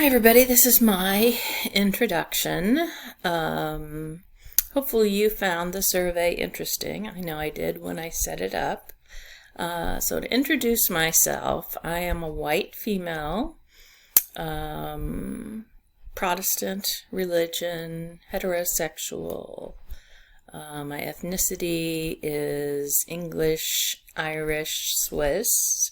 everybody, this is my introduction. Hopefully you found the survey interesting. I know I did when I set it up. So to introduce myself, I am a white female, Protestant religion, heterosexual. My ethnicity is English, Irish, Swiss.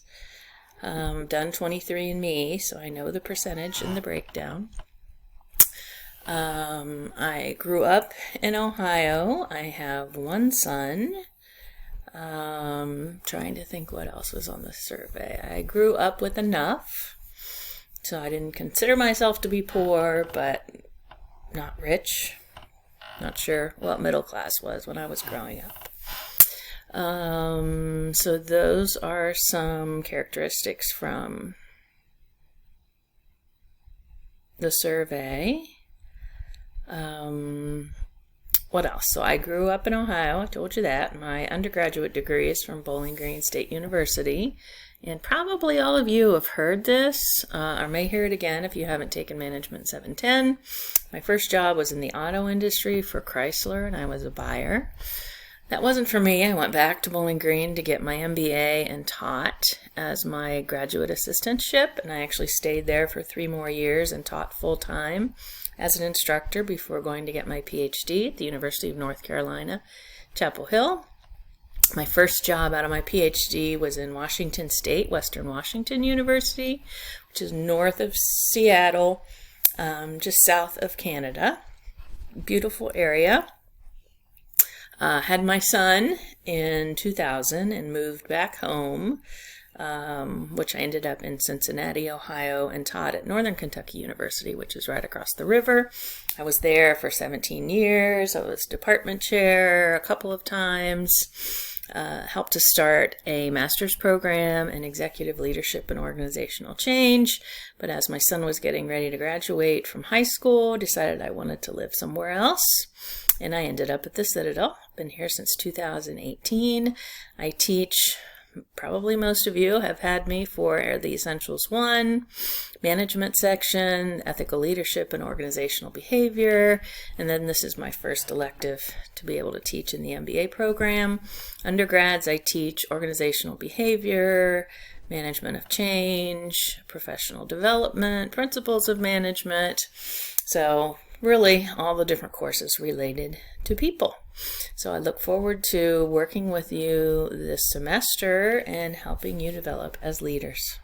Done 23andMe, so I know the percentage and the breakdown. I grew up in Ohio. I have one son. Trying to think what else was on the survey. I grew up with enough, so I didn't consider myself to be poor, but not rich. Not sure what middle class was when I was growing up. So those are some characteristics from the survey. What else? So I grew up in Ohio, I told you that. My undergraduate degree is from Bowling Green State University. And probably all of you have heard this, or may hear it again if you haven't taken Management 710. My first job was in the auto industry for Chrysler, and I was a buyer. That wasn't for me. I went back to Bowling Green to get my MBA and taught as my graduate assistantship, and I actually stayed there for 3 more years and taught full-time as an instructor before going to get my PhD at the University of North Carolina, Chapel Hill. My first job out of my PhD was in Washington State, Western Washington University, which is north of Seattle, just south of Canada. Beautiful area. Had my son in 2000 and moved back home, which I ended up in Cincinnati, Ohio, and taught at Northern Kentucky University, which is right across the river. I was there for 17 years. I was department chair a couple of times. Helped to start a master's program in executive leadership and organizational change. But as my son was getting ready to graduate from high school, decided I wanted to live somewhere else. And I ended up at the Citadel. Been here since 2018. I teach, probably most of you have had me for the Essentials 1, management section, ethical leadership and organizational behavior. And then this is my first elective to be able to teach in the MBA program. Undergrads, I teach organizational behavior, management of change, professional development, principles of management. So really all the different courses related to people. So I look forward to working with you this semester and helping you develop as leaders.